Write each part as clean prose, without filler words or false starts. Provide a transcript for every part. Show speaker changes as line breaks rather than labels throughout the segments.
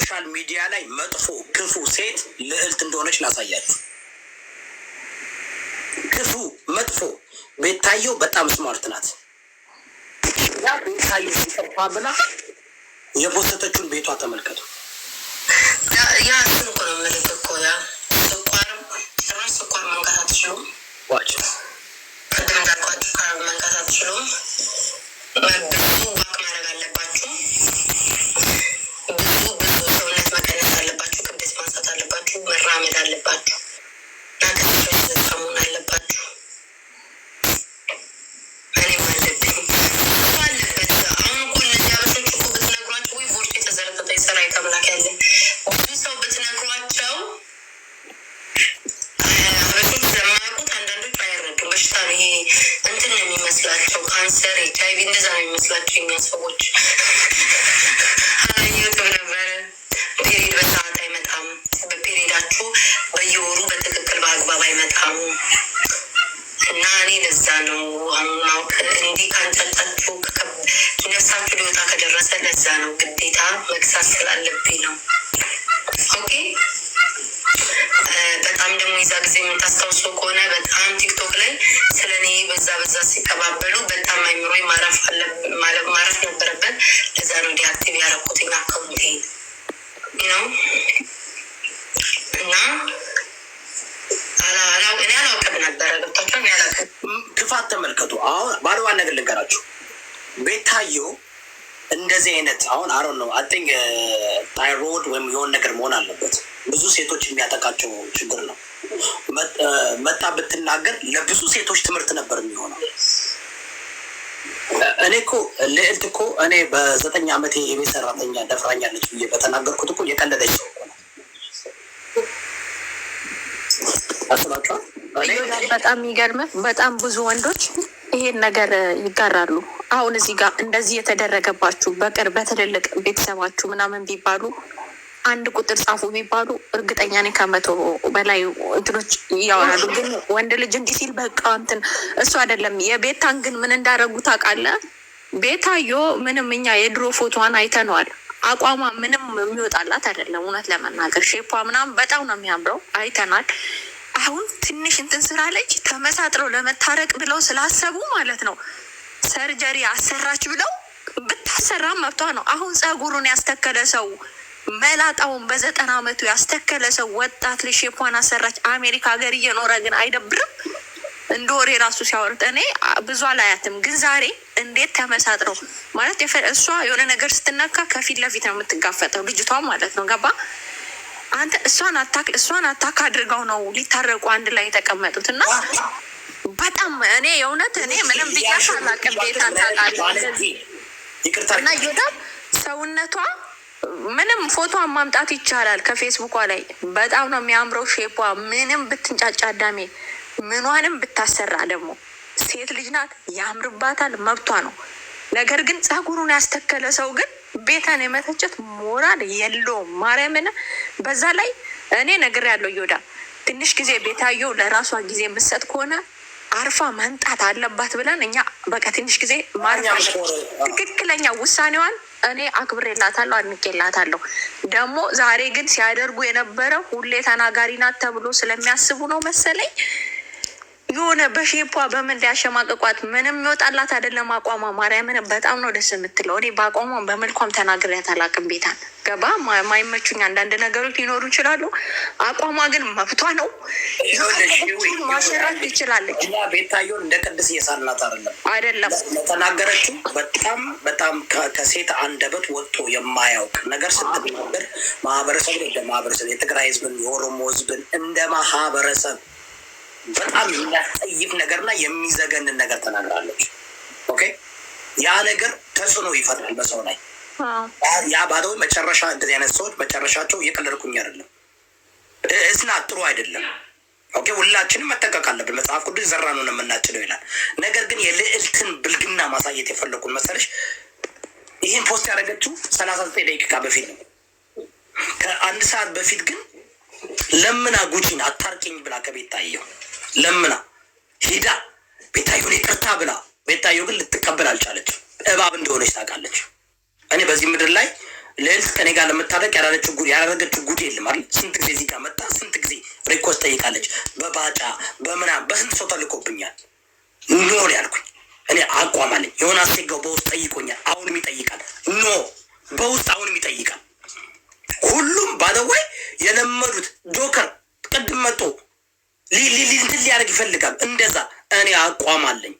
ሶሻል ሚዲያ ላይ መጥፎ ክፉ ሴት ልዕልት እንደሆነች ላሳያችሁ። ክፉ መጥፎ ቤታየው በጣም ስማርት ናት። ያ ቤታየው ሲጠፋ ብላ የፖስተችውን ቤቷ ተመልከቱ።
ያ እሱን እኮ ነው የምልህ እኮ ያ ስኳርም ጭራሽ ስኳር መንካት አትችሉም።
ዋች
ቅድም እንዳልኳችሁ ካርብ መንካት አትችሉም። ብዙ ዋክ ማድረግ አለባችሁ። ብዙ ሰውነት መቀነስ አለባችሁ። ክብደት ማንሳት አለባችሁ። መራመድ አለባችሁ። ናገሮች ዘጣ መሆን አለባችሁ። እኔም አለብኝ አለበት። አሁን እኮ እነዚህ አበሾች እኮ ብትነግሯቸው ወይ ቦርጭ የተዘረጠጠ ሰራዊት አምላክ ያለ ብዙ ሰው ብትነግሯቸው አበሾች ስለማያውቁት አንዳንዶች አይረዱም። በሽታ ነው ይሄ እንትን ነው የሚመስላቸው፣ ካንሰር፣ ኤች አይ ቪ እንደዛ ነው የሚመስላቸው የኛ ሰዎች። አላየሁት ነበረ። ፔሪድ በሰዓት አይመጣም። በፔሪዳችሁ በየወሩ በትክክል በአግባብ አይመጣም። እና እኔ ለዛ ነው አሁን ማወቅ እንዲህ ካንጠጣችሁ ነፍሳችሁ ሊወጣ ከደረሰ ለዛ ነው ግዴታ መግሳት ስላለብኝ ነው። ኦኬ። በጣም ደግሞ የዛ ጊዜ የምታስታውሱ ከሆነ በጣም ቲክቶክ ላይ ስለ እኔ በዛ ሲቀባበሉ በጣም አይምሮ ማረፍ ነበረበት። ለዛ ነው ዲአክቲቭ ያደረኩትኝ አካውንቴ ነው። እና እኔ አላውቅም ነበረ። ገብታችሁ ያላውቅም
ክፋት ተመልከቱ። አሁን ባለዋን ነገር ልንገራችሁ። ቤታየው እንደዚህ አይነት አሁን አሮን ነው አቲንክ ታይሮይድ ወይም የሆነ ነገር መሆን አለበት። ብዙ ሴቶች የሚያጠቃቸው ችግር ነው። መጣ ብትናገር ለብዙ ሴቶች ትምህርት ነበር የሚሆነው። እኔ እኮ ልዕልት እኮ እኔ በ9 ዓመቴ የቤት ሰራተኛ ደፍራኛለች ብዬ በተናገርኩት እኮ የቀለደች ሰው እኮ ነው። አስባችኋል?
በጣም የሚገርምህ በጣም ብዙ ወንዶች ይሄን ነገር ይጋራሉ። አሁን እዚህ ጋር እንደዚህ የተደረገባችሁ በቅርብ በትልልቅ ቤተሰባችሁ ምናምን ቢባሉ አንድ ቁጥር ጻፉ ቢባሉ እርግጠኛ ነኝ 100 በላይ እንትኖች ያወራሉ። ግን ወንድ ልጅ እንዲህ ሲል በቃ እንትን እሱ አይደለም። የቤታን ግን ምን እንዳደረጉ ታውቃለህ? ቤታዮ ምንም እኛ የድሮ ፎቶዋን አይተነዋል። አቋሟ ምንም የሚወጣላት አይደለም። እውነት ለመናገር ሼፓ ምናምን በጣም ነው የሚያምረው፣ አይተናል። አሁን ትንሽ እንትን ስላለች ተመሳጥረው ለመታረቅ ብለው ስላሰቡ ማለት ነው ሰርጀሪ አሰራች ብለው ብታሰራ መብቷ ነው። አሁን ጸጉሩን ያስተከለ ሰው መላጣውን በ90 ዓመቱ ያስተከለ ሰው ወጣት ልጅ ሼፓን አሰራች። አሜሪካ ሀገር እየኖረ ግን አይደብርም? እንደ ወሬ ራሱ ሲያወርጥ እኔ ብዙ አላያትም። ግን ዛሬ እንዴት ተመሳጥረው ማለት እሷ የሆነ ነገር ስትነካ ከፊት ለፊት ነው የምትጋፈጠው ልጅቷ ማለት ነው። ገባ አንተ? እሷን አታክ አድርገው ነው ሊታረቁ አንድ ላይ የተቀመጡት። እና በጣም እኔ የእውነት እኔ ምንም ብያሽ አላቅም። ቤታን ታውቃለህ እና ይወዳል ሰውነቷ ምንም ፎቶን ማምጣት ይቻላል ከፌስቡኳ ላይ። በጣም ነው የሚያምረው ሼፓ። ምንም ብትንጫጫ አዳሜ ምኗንም ብታሰራ ደግሞ ሴት ልጅ ናት፣ ያምርባታል፣ መብቷ ነው። ነገር ግን ጸጉሩን ያስተከለ ሰው ግን ቤታን የመተቸት ሞራል የለውም። ማርያምን በዛ ላይ እኔ ነገር ያለው ይወዳ ትንሽ ጊዜ ቤታየው ለራሷ ጊዜ የምትሰጥ ከሆነ አርፋ መንጣት አለባት ብለን እኛ በቃ ትንሽ ጊዜ ማርፋ ትክክለኛ ውሳኔዋን እኔ አክብሬላታለሁ፣ አድንቄላታለሁ። ደግሞ ዛሬ ግን ሲያደርጉ የነበረው ሁሌ ተናጋሪ ናት ተብሎ ስለሚያስቡ ነው መሰለኝ የሆነ በሼፓ በምን ሊያሸማቀቋት ምንም ይወጣላት አይደለም። አቋሟ ማርያምን በጣም ነው ደስ የምትለው። እኔ በአቋሟ በመልኳም ተናግሬያት አላውቅም። ቤታን ገባ ማይመቹኝ አንዳንድ ነገሮች ሊኖሩ ይችላሉ። አቋሟ ግን መብቷ ነው። ማሰራት ትችላለች።
ቤታየውን እንደ ቅድስ እየሳልናት አይደለም ተናገረችው። በጣም ከሴት አንደበት ወጥቶ የማያውቅ ነገር ስትናገር ማህበረሰብ እንደ ማህበረሰብ የትግራይ ህዝብን የኦሮሞ ህዝብን እንደ ማህበረሰብ በጣም የሚያስጠይፍ ነገርና የሚዘገንን ነገር ተናግራለች። ኦኬ ያ ነገር ተጽዕኖ ይፈጥራል በሰው ላይ። ያ ባዶ መጨረሻ እንደዚህ አይነት ሰዎች መጨረሻቸው እየቀለድኩኝ አይደለም፣ እስና ጥሩ አይደለም። ኦኬ ሁላችንም መጠንቀቅ አለብን። መጽሐፍ ቅዱስ ዘራ ነው የምናጭለው ይላል። ነገር ግን የልዕልትን ብልግና ማሳየት የፈለኩን መሰለሽ ይህን ፖስት ያደረገችው 39 ደቂቃ በፊት ነው። ከአንድ ሰዓት በፊት ግን ለምና ጉቺን አታርቂኝ ብላ ከቤታየው ለምና ሄዳ ቤታየውን ይቅርታ ብላ፣ ቤታየው ግን ልትቀበል አልቻለች። እባብ እንደሆነች ታውቃለች። እኔ በዚህ ምድር ላይ ልዕልት ከኔ ጋር ለምታረቅ ያላረገችው ጉድ የለም አይደል? ስንት ጊዜ እዚህ ጋር መጣ፣ ስንት ጊዜ ሪኮስት ጠይቃለች። በባጫ በምናምን በስንት ሰው ተልኮብኛል። ኖ ያልኩኝ እኔ አቋም አለኝ። የሆነ አስገው በውስጥ ጠይቆኛል፣ አሁንም ይጠይቃል። ኖ በውስጥ አሁንም ይጠይቃል። ሁሉም ባደወይ የለመዱት ጆከር ቅድም መጥቶ እንትን ሊያደርግ ይፈልጋል። እንደዛ እኔ አቋም አለኝ።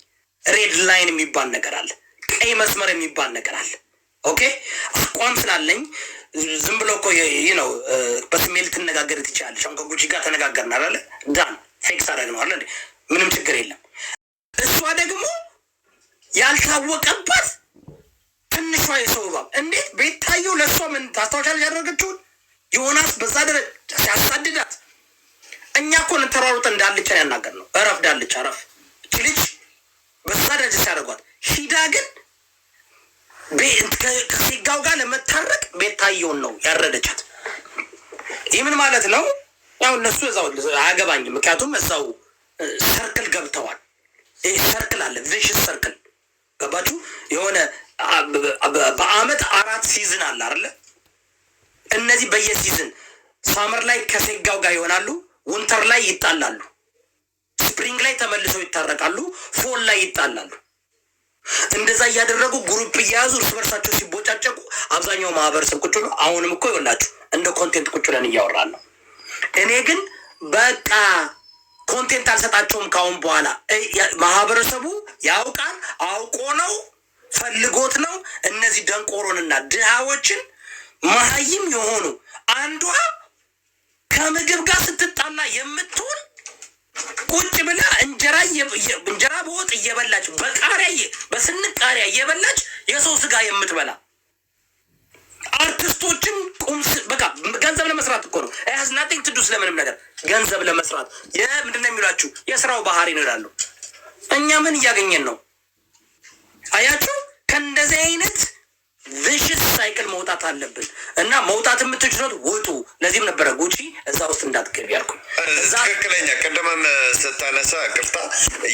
ሬድ ላይን የሚባል ነገር አለ፣ ቀይ መስመር የሚባል ነገር አለ። ኦኬ አቋም ስላለኝ ዝም ብሎ እኮ ነው በስሜት ልትነጋገር ትችላለች። አሁን ከጉቺ ጋር ተነጋገርን አለ ዳን ፌክስ አደረግ ነው አለ ምንም ችግር የለም። እሷ ደግሞ ያልታወቀባት ትንሿ የሰው እባብ እንዴት ቤታየው ለእሷ ምን ታስታውሻለች ያደረገችውን ዮናስ በዛ ደረጃ ሲያሳድዳት እኛ እኮ ተሯሩጠን እንዳልቻን ያናገር ነው። እረፍ ዳልቻ እረፍ እቺ ልጅ በዛ ደረጃ ሲያደርጓት ሂዳ ግን ከሴጋው ጋር ለመታረቅ ቤታየውን ነው ያረደቻት። ይህ ምን ማለት ነው? ያው እነሱ እዛው አያገባኝም። ምክንያቱም እዛው ሰርክል ገብተዋል። ይህ ሰርክል አለ፣ ቪሽስ ሰርክል ገባችሁ? የሆነ በአመት 4 ሲዝን አለ አይደለ? እነዚህ በየሲዝን ሳመር ላይ ከሴጋው ጋር ይሆናሉ፣ ውንተር ላይ ይጣላሉ፣ ስፕሪንግ ላይ ተመልሰው ይታረቃሉ፣ ፎል ላይ ይጣላሉ። እንደዛ እያደረጉ ግሩፕ እየያዙ እርስ በርሳቸው ሲቦጫጨቁ አብዛኛው ማህበረሰብ ቁጭ ብሎ አሁንም እኮ ይኸውላችሁ እንደ ኮንቴንት ቁጭ ብለን እያወራን ነው። እኔ ግን በቃ ኮንቴንት አልሰጣቸውም ካሁን በኋላ። ማህበረሰቡ ያውቃል፣ አውቆ ነው ፈልጎት ነው። እነዚህ ደንቆሮንና ድሃዎችን መሀይም የሆኑ አንዷ ከምግብ ጋር ስትጣላ የምትሆን ቁጭ ብላ እንጀራ በወጥ እየበላች በቃሪያ በስንቅ ቃሪያ እየበላች የሰው ስጋ የምትበላ አርቲስቶችን በቃ ገንዘብ ለመስራት እኮ ነው። ያዝ ናቲንግ ቱ ዱ ስለምንም ነገር ገንዘብ ለመስራት ምንድነው የሚሏችሁ የስራው ባህሪ ነው ይላሉ። እኛ ምን እያገኘን ነው? አያችሁ፣ ከእንደዚህ አይነት ቪሽስ ሳይክል መውጣት አለብን እና መውጣት የምትችሉት ውጡ። ለዚህም ነበረ ጉቺ እዛ ውስጥ እንዳትገቢ ያልኩኝ።
ትክክለኛ ቅድምም ስታነሳ ቅርታ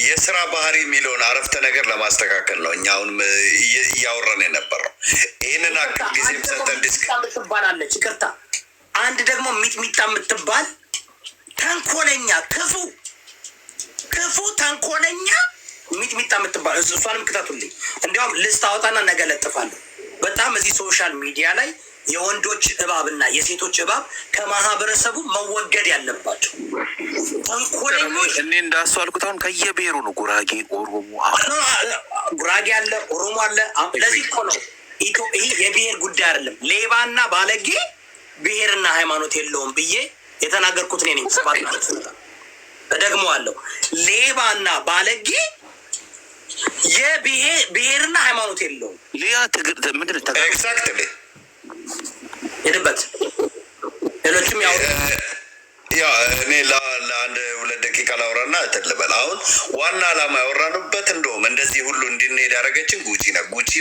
የስራ ባህሪ የሚለውን አረፍተ ነገር ለማስተካከል ነው እኛ አሁንም እያወራን የነበረው። ይህንን አክል ጊዜም ሰጠን ዲስክ
ትባላለች። ይቅርታ አንድ ደግሞ ሚጥሚጣ የምትባል ተንኮለኛ ክፉ ተንኮለኛ ሚጥሚጣ የምትባል እሷንም ክታቱልኝ። እንዲያውም ልስት አወጣና ነገ ለጥፋለሁ። በጣም እዚህ ሶሻል ሚዲያ ላይ የወንዶች እባብና የሴቶች እባብ ከማህበረሰቡ መወገድ ያለባቸው ተንኮለኞች።
እኔ እንዳሱ አልኩት። አሁን ከየብሔሩ ነው ጉራጌ፣ ኦሮሞ፣
ጉራጌ አለ፣ ኦሮሞ አለ። ለዚህ እኮ ነው ይህ የብሔር ጉዳይ አይደለም። ሌባና ባለጌ ብሔርና ሃይማኖት የለውም ብዬ የተናገርኩት እኔ ነኝ። እደግመዋለሁ። ሌባና ባለጌ የብሔርና ሃይማኖት የለውም።
ሊያ ምንድን
ኤግዛክትሊ
ሄድበት። ሌሎችም
ያው እኔ ለአንድ 2 ደቂቃ ላውራና ትልበል። አሁን ዋና ዓላማ ያወራንበት እንደውም እንደዚህ ሁሉ እንድንሄድ ያደረገችን ጉቺ ነው። ጉቺ